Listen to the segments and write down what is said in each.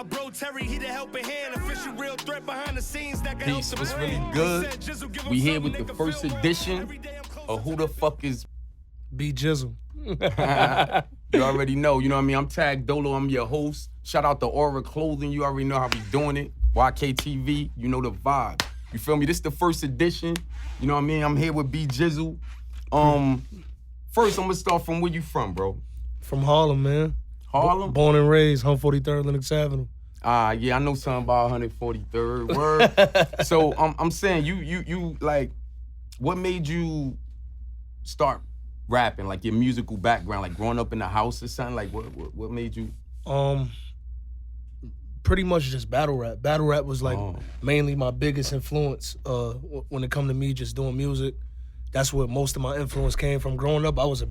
My bro Terry, he the helping hand. Official real threat behind the scenes that can help Peace, the what's brain. really good? Said, "Jizzle, give him We here something with they the can first feel well." edition Every day I'm closer of Who to the Fuck Is B-Jizzle. You already know, you know what I mean? I'm Tag Dolo, I'm your host. Shout out to Aura Clothing, you already know how we doing it. YKTV, you know the vibe. You feel me? This the first edition, you know what I mean? I'm here with B-Jizzle. First, I'm gonna start from where you from, bro? From Harlem, man. Harlem? Born and raised, 143rd Lenox Avenue. Yeah, I know something about 143rd, word. So I'm saying, you like, what made you start rapping, like your musical background, like growing up in the house or something? Like what made you? Pretty much just battle rap. Battle rap was like mainly my biggest influence when it come to me just doing music. That's where most of my influence came from. Growing up, I was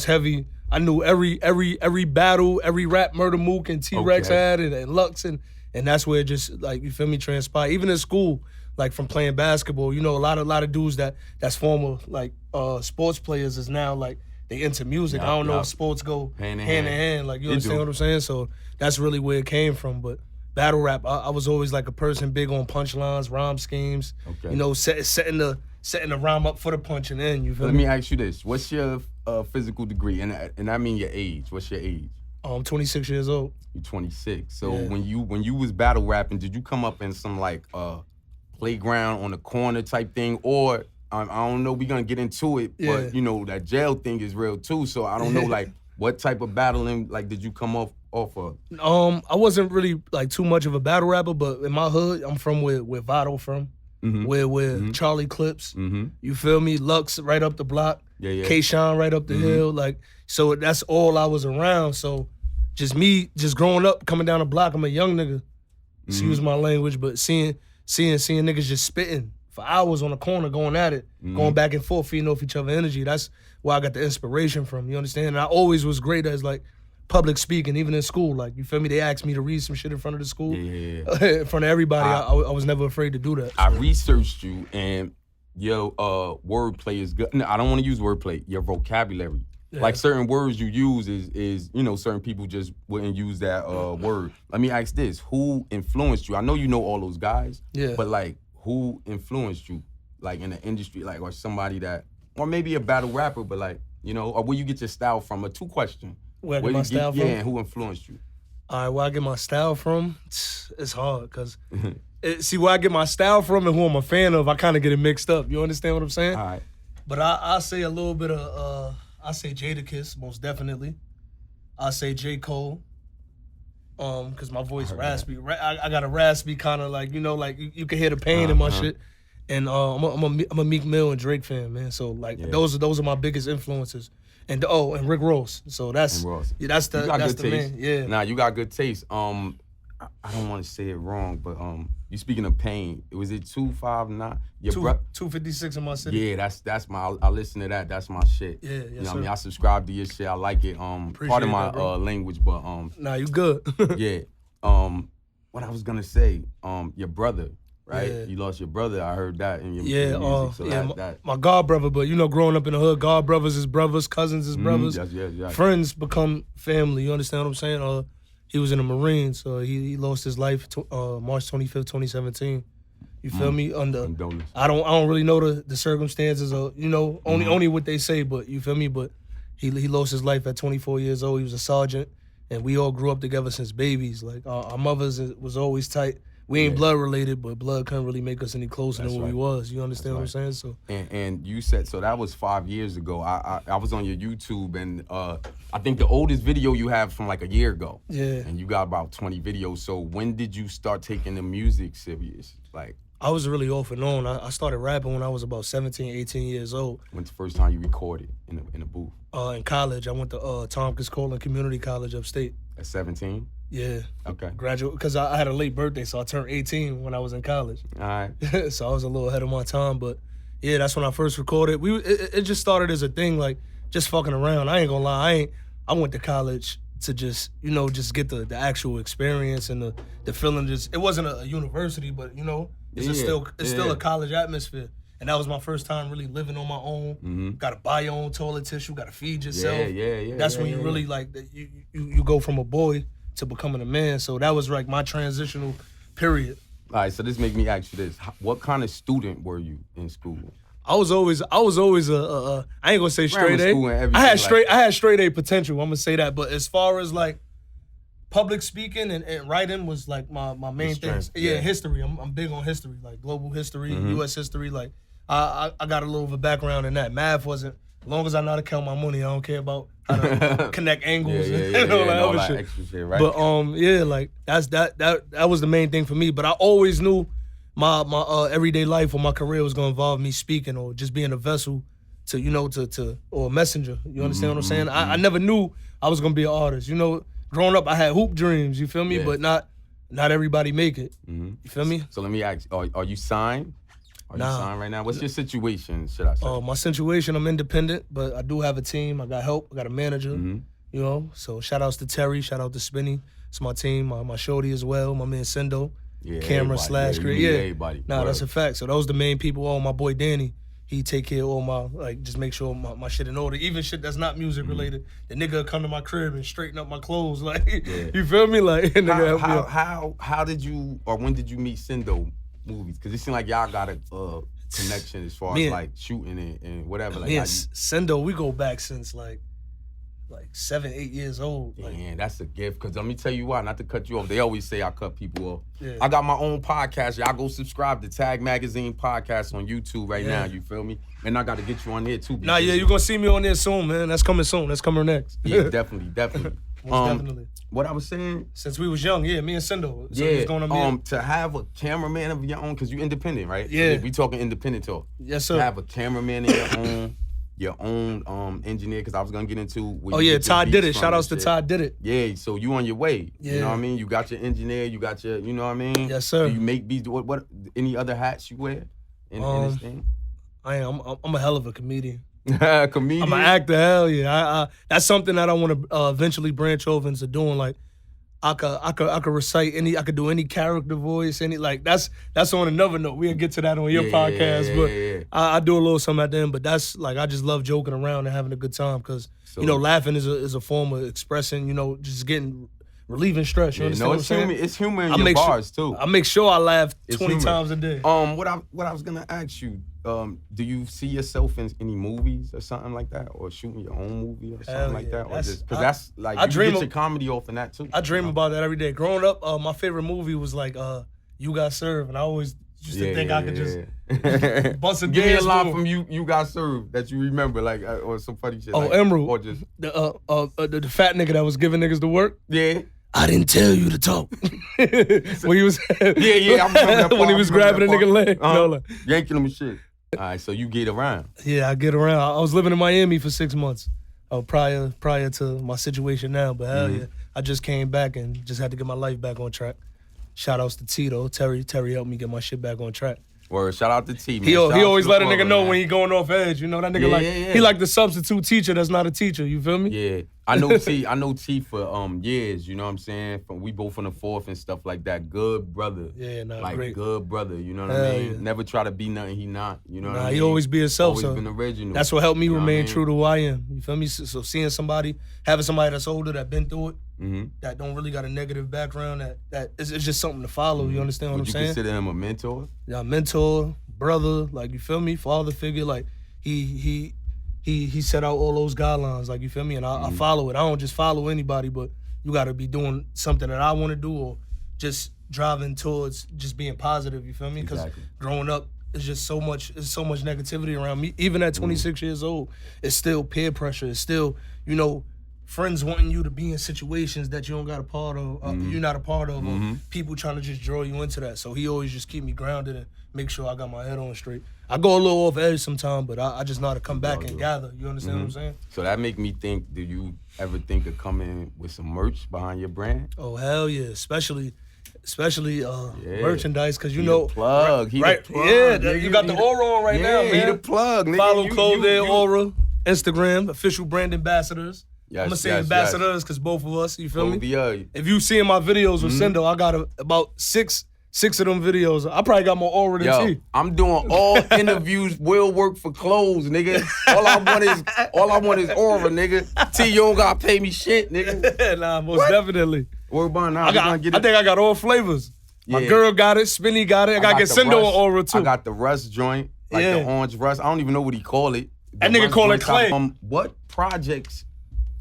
heavy. I knew every battle, every rap Murder Mook and T-Rex had and Lux and that's where it just, like, you feel me, transpired. Even in school, like from playing basketball, you know, a lot of dudes that's former like sports players is now like they into music. I don't know if sports go hand in hand. Like, you understand what I'm saying? So that's really where it came from. But battle rap, I was always like a person big on punchlines, rhyme schemes. You know, setting the rhyme up for the punch and then, you feel me? Let me ask you this: what's your physical degree? And I mean your age. What's your age? I'm 26 years old. You're 26. So when you was battle rapping, did you come up in some like playground on the corner type thing, or I don't know, we gonna get into it, but you know that jail thing is real too. So I don't know, like, what type of battling like did you come off of? I wasn't really like too much of a battle rapper, but in my hood, I'm from where Votto from, where Charlie Clips, you feel me? Lux right up the block, K-Shine right up the hill, like, so that's all I was around. So just growing up, coming down the block, I'm a young nigga, excuse my language, but seeing niggas just spitting for hours on the corner, going at it, going back and forth, feeding off each other energy. That's where I got the inspiration from, you understand? And I always was great as like public speaking, even in school. Like, you feel me? They asked me to read some shit in front of the school. In front of everybody. I was never afraid to do that. I researched you, and your wordplay is good. No, I don't want to use wordplay. Your vocabulary. Like, certain words you use is, you know, certain people just wouldn't use that word. Let me ask this: who influenced you? I know you know all those guys, but like, who influenced you, like, in the industry, like, or somebody that, or maybe a battle rapper, but like, you know, or where you get your style from? A two-question. Where I get my style from? Yeah, and who influenced you? All right, where I get my style from, it's hard, because see, where I get my style from and who I'm a fan of, I kind of get it mixed up. You understand what I'm saying? All right. But I say a little bit of, I say Jadakiss, most definitely. I say J. Cole, because my voice raspy. I got a raspy kind of, like, you know, like you can hear the pain in my shit. And I'm a Meek Mill and Drake fan, man. So like those are my biggest influences. And Rick Ross. So that's the man. Yeah. Nah, you got good taste. I don't want to say it wrong, but you speaking of pain, was it 259? 256 in my city. Yeah, that's my. I listen to that. That's my shit. Yeah, you know what I mean? I subscribe to your shit. I like it. Part of my language, but Nah, you good. yeah. What I was gonna say, your brother. Right, you lost your brother. I heard that in your music. So my god brother. But you know, growing up in the hood, god brothers is brothers, cousins is brothers. Yes. Friends become family. You understand what I'm saying? He was in the Marines, so he lost his life March 25th, 2017. You feel me? I don't really know the circumstances, or, you know, only what they say. But you feel me? But he lost his life at 24 years old. He was a sergeant, and we all grew up together since babies. Like, our mothers was always tight. We ain't blood related, but blood couldn't really make us any closer than what we was. You understand what I'm saying? So and you said, so that was 5 years ago. I was on your YouTube, and I think the oldest video you have from like a year ago. Yeah. And you got about 20 videos. So when did you start taking the music serious? Like, I was really off and on. I started rapping when I was about 17, 18 years old. When's the first time you recorded in a booth? In college. I went to Tompkins Colon Community College upstate. At 17? Yeah. Okay. Graduate, because I had a late birthday, so I turned 18 when I was in college. All right. So I was a little ahead of my time, but yeah, that's when I first recorded. It just started as a thing, like, just fucking around. I ain't gonna lie, I went to college to just, you know, just get the actual experience and the feeling. Just, it wasn't a university, but, you know, it's still a college atmosphere. And that was my first time really living on my own. Got to buy your own toilet tissue, got to feed yourself. That's when you really, like, you go from a boy to becoming a man. So that was like my transitional period. All right, so this make me ask you this: what kind of student were you in school? I was always a I ain't gonna say straight Grammar school and A. everything I had straight A potential. I'm gonna say that. But as far as like public speaking and writing was like my main things. Yeah, history. I'm big on history, like global history, U.S. history. Like I got a little of a background in that. Math wasn't. As long as I know how to count my money, I don't care about how to connect angles and all that other shit. Right? But like that was the main thing for me. But I always knew my everyday life or my career was gonna involve me speaking or just being a vessel to or a messenger. You understand what I'm saying? I never knew I was gonna be an artist. You know, growing up I had hoop dreams. You feel me? Yeah. But not everybody make it. You feel me? So let me ask: are you signed? Are you signed right now? What's your situation, should I say? My situation, I'm independent, but I do have a team. I got help. I got a manager, you know. So shout outs to Terry. Shout out to Spinny. It's my team. My shorty as well. My man Sendo. Camera / creator. Everybody. Nah, that's a fact. So those the main people. Oh, my boy Danny. He take care of all my, like, just make sure my shit in order. Even shit that's not music related. The nigga come to my crib and straighten up my clothes. Like, you feel me? Like, how did you, or when did you meet Sendo movies? Because it seemed like y'all got a connection as far as like shooting and whatever. Like, Sendo, we go back since like 7, 8 years old. Man, that's a gift. Because let me tell you why, not to cut you off. They always say I cut people off. Yeah. I got my own podcast. Y'all go subscribe to Tag Magazine Podcast on YouTube right now. You feel me? And I got to get you on there too. Nah, yeah, you're going to see me on there soon, man. That's coming soon. That's coming next. Yeah, definitely. Most definitely. What I was saying? Since we was young, me and Sendo. So yeah, going to have a cameraman of your own, because you independent, right? Yeah. We talking independent talk. Yes, sir. To have a cameraman in your own engineer, because I was going to get into... Todd did it. Shout outs to Todd did it. Yeah, so you on your way. Yeah. You know what I mean? You got your engineer, you got your, you know what I mean? Yes, sir. Do you make beats? What any other hats you wear in this thing? I'm a hell of a comedian. Comedian? I'm an actor, hell yeah. That's something that I want to eventually branch over into doing. Like, I could recite I could do any character voice, that's on another note. We'll get to that on your podcast, but I do a little something at the end. But that's like, I just love joking around and having a good time because laughing is a form of expressing, just relieving stress. You understand what I'm saying? It's humor in your bars too. I make sure I laugh 20 times a day. What I was gonna ask you, do you see yourself in any movies or something like that, or shooting your own movie or something like that, or just because that's like you get your comedy off in that too? I dream about that every day. Growing up, my favorite movie was like You Got Served, and I always used to think I could just bust a Give me a line move. from You Got Served that you rember, like, or some funny shit. Oh, Emerald, or just the fat nigga that was giving niggas the work. Yeah. I didn't tell you to talk. When he was I remember that when he was grabbing a nigga leg, yanking him and shit. All right, so you get around. Yeah, I get around. I was living in Miami for 6 months prior to my situation now, but hell yeah, I just came back and just had to get my life back on track. Shout outs to Tito. Terry helped me get my shit back on track. Word, shout out to T, man. He always let a nigga know when he going off edge. You know, that nigga he like the substitute teacher that's not a teacher. You feel me? Yeah. I know T for years, you know what I'm saying? We both from the 4th and stuff like that. Good brother. Yeah, like great. Good brother, you know what I mean? Yeah. Never try to be nothing he not, you know what I mean? He always be himself, always been original. That's what helped me remain true to to who I am. You feel me? So seeing having somebody that's older, that been through it, that don't really got a negative background, that it's just something to follow. You understand what I'm saying? Would you consider him a mentor? Yeah, mentor, brother, like, you feel me? Father figure, like, he set out all those guidelines, like, you feel me? And I follow it. I don't just follow anybody, but you got to be doing something that I want to do, or just driving towards just being positive, you feel me? Because growing up, it's just so much negativity around me. Even at 26 years old, it's still peer pressure. It's still, friends wanting you to be in situations that you don't got a part of, you're not a part of, or people trying to just draw you into that. So he always just keep me grounded and make sure I got my head on straight. I go a little off edge sometimes, but I just know how to come back and gather. You understand what I'm saying? So that make me think, do you ever think of coming with some merch behind your brand? Oh, hell yeah. Especially merchandise, because He the plug. Yeah, nigga. you got the aura on right now, man. He the plug, nigga. Follow Clothed Aura, Instagram, official brand ambassadors. Yes, I'm gonna say ambassadors because both of us, you feel me? Yeah. If you seeing my videos with Sendo, I got about six of them videos. I probably got more aura than T. I'm doing all interviews, will work for clothes, nigga. All I want is aura, nigga. T, you don't gotta pay me shit, nigga. Nah, most definitely. Word bond now. I think I got all flavors. My Yeah. girl got it. Spinny got it. I got the Sendo Russ. on Aura too. I got the Russ joint, like the orange Russ. I don't even know what he call it. That The nigga Russ call it joints. Clay. What projects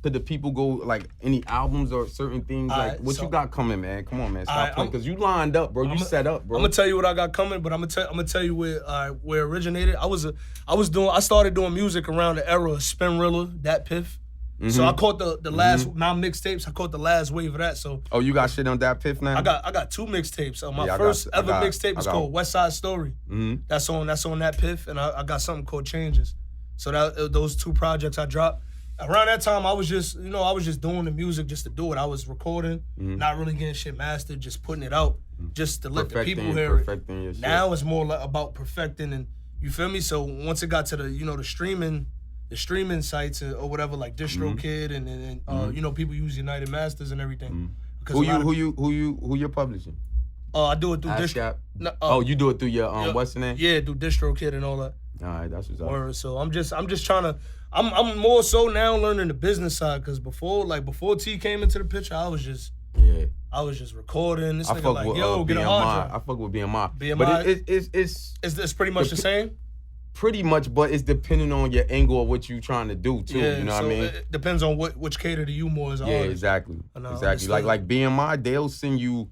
could the people go, like any albums or certain things? Like what you got coming, man? Come on, man. Stop playing. Because you lined up, bro. You set up, bro. I'm gonna tell you what I got coming, but I'm gonna tell you where it originated. I started doing music around the era of Spinrilla, Dat Piff. So I caught the last my mixtapes. I caught the last wave of that. So you got shit on Dat Piff now? I got 2 mixtapes. My Yeah, first ever mixtape was called West Side Story. Mm-hmm. That's on that Piff, and I got something called Changes. So those 2 projects I dropped. Around that time, I was just doing the music just to do it. I was recording, not really getting shit mastered, just putting it out, just to let the people hear it. Your shit. Now it's more about perfecting, and you feel me. So once it got to the streaming sites or whatever, like DistroKid and people use United Masters and everything. Who you publishing? I do it through ASCAP. You do it through your what's the name? Yeah, through DistroKid and all that. All right, that's what's up. Word. So I'm just trying to. I'm more so now learning the business side, because before T came into the picture, I was just recording. This nigga like, yo, get a hard drive. I fuck with BMI. BMI. But it's pretty much the same. Pretty much, but it's depending on your angle of what you trying to do too. Yeah, you know what I mean? It depends on which cater to you more as an artist. Exactly. Exactly. Understood. Like BMI, they'll send you.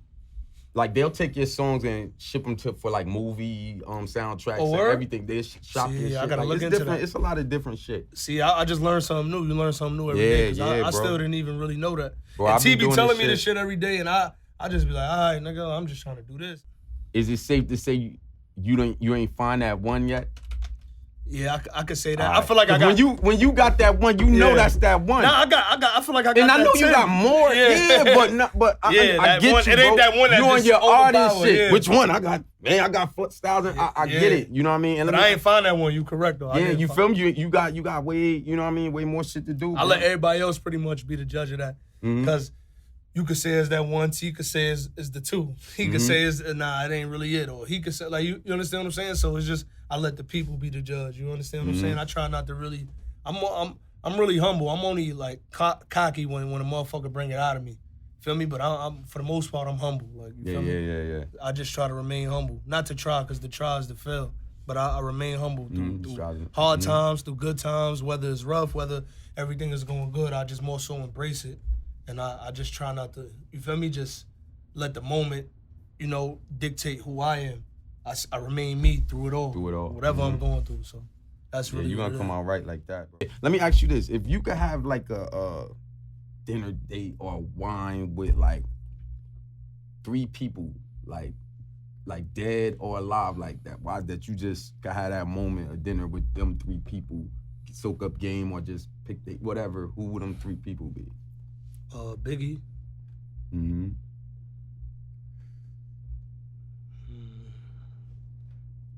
Like they'll take your songs and ship them for like movie soundtracks and everything. They shop your shit. I gotta look it's into different. that. It's a lot of different shit. See, I just learned something new. You learn something new every day. Yeah, I bro. still didn't even really know that. Bro, and I've T been be doing telling this me this shit every day, and I just be like, all right, nigga, I'm just trying to do this. Is it safe to say you ain't find that one yet? Yeah, I could say that. Right. I feel like I got when you got that one, you know that's that one. Nah, I feel like I got. And I know that you 10. got more, I get one, you, it ain't bro. that one that you on just your artist overpowered, shit. yeah. Which one? I got foot-styles. I get it. You know what I mean? And but I ain't find that one. You correct though. Yeah, you feel me? You got way, you know what I mean? Way more shit to do. I let everybody else pretty much be the judge of that, because you could say it's that one. T could say it's the 2. He could say it's it ain't really it, or he could say like you understand what I'm saying? So it's just I let the people be the judge. You understand what I'm saying? I try not to really. I'm really humble. I'm only like cocky when a motherfucker bring it out of me. Feel me? But I'm for the most part I'm humble. Like you feel me? Yeah. I just try to remain humble, not to try, because the try is to fail. But I remain humble through hard times, through good times, whether it's rough, whether everything is going good. I just more so embrace it. And I just try not to, you feel me, just let the moment, dictate who I am. I remain me through it all. Whatever I'm going through. So that's really you're going to come out right like that, bro. Let me ask you this. If you could have like a dinner date or wine with like 3 people, like dead or alive like that, why that you just could have that moment of dinner with them 3 people, soak up game or just pick whatever, who would them 3 people be? Biggie.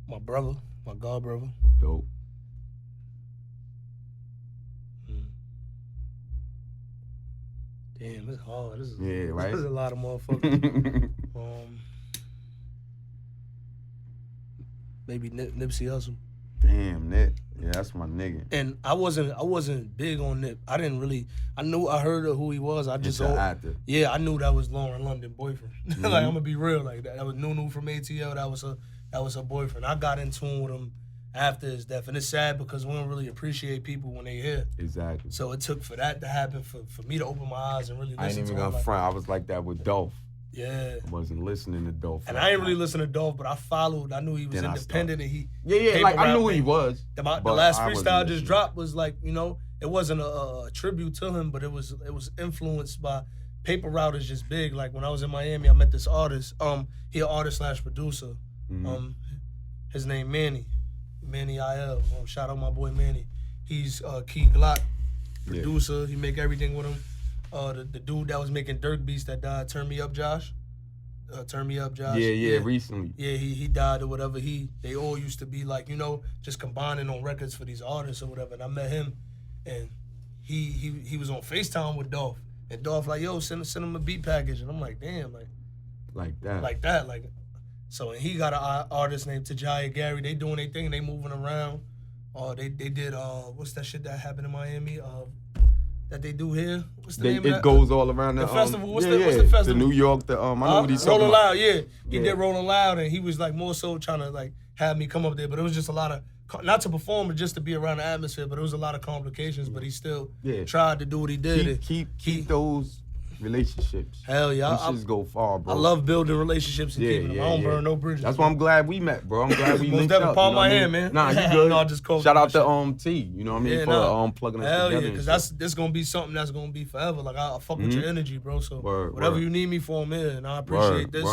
My brother, my god brother. Dope. Damn, it's hard. This is right. This is a lot of motherfuckers. Maybe Nipsey Hussle. Damn, Nip. Yeah, that's my nigga. And I wasn't big on Nip. I heard of who he was. I knew that was Lauren London boyfriend. Like I'm gonna be real, like that was Nunu from ATL. That was her boyfriend. I got in tune with him after his death, and it's sad because we don't really appreciate people when they here. Exactly. So it took for that to happen for me to open my eyes and really listen to him. I ain't even gonna front. I was like that with Dolph. Yeah. I wasn't listening to Dolph. And I ain't really listen to Dolph, but I followed. I knew he was independent, and he like I knew who he was. The last freestyle just dropped was like, it wasn't a tribute to him, but it was influenced by Paper Route is just big. Like when I was in Miami, I met this artist. He an artist / producer. His name Manny IL. Shout out my boy Manny. He's Key Glock producer. He make everything with him. The dude that was making Dirk beats that died, Turn Me Up Josh. Yeah, recently. Yeah, he died or whatever. They all used to be like, just combining on records for these artists or whatever. And I met him, and he was on FaceTime with Dolph. And Dolph like, yo, send him a beat package. And I'm like, damn, like that. So, and he got an artist named Tajaya Gary. They doing their thing. They moving around. They did, what's that shit that happened in Miami? that they do here. What's the They, name of it that? goes all around the festival. What's yeah, the festival? The New York. I know what he's talking Rolling about. Loud. Yeah, he Yeah. did Rolling Loud, and he was like more so trying to like have me come up there, but it was just a lot of not to perform, but just to be around the atmosphere. But it was a lot of complications. But he still tried to do what he did. Keep those relationships. Hell yeah, Them shits go far, bro. I love building relationships and keeping them. I don't burn no bridges. That's why I'm glad we met, bro. I'm glad we Most linked definitely. up. Palm you know my what I hand, mean? man. Nah, you good. No, I just called Shout my out to T. You know what I mean? For plugging us Hell together. yeah, because this gonna be something that's gonna be forever. Like I fuck with your energy, bro. So whatever you need me for, I'm here, and I appreciate this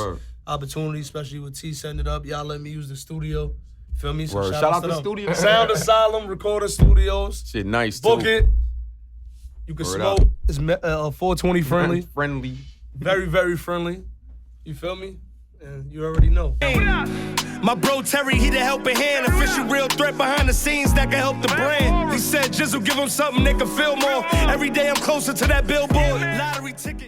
opportunity, especially with T setting it up. Y'all let me use the studio. Feel me? So shout out to studio. Sound Asylum Recorder Studios. Shit, nice Book too. it. You can smoke. It's 420 friendly. Friendly. Very, very friendly. You feel me? And you already know. My bro Terry, he the helping hand, official real threat behind the scenes that can help the brand. He said, Jizzle, give him something they can feel more. Every day I'm closer to that billboard. Lottery ticket.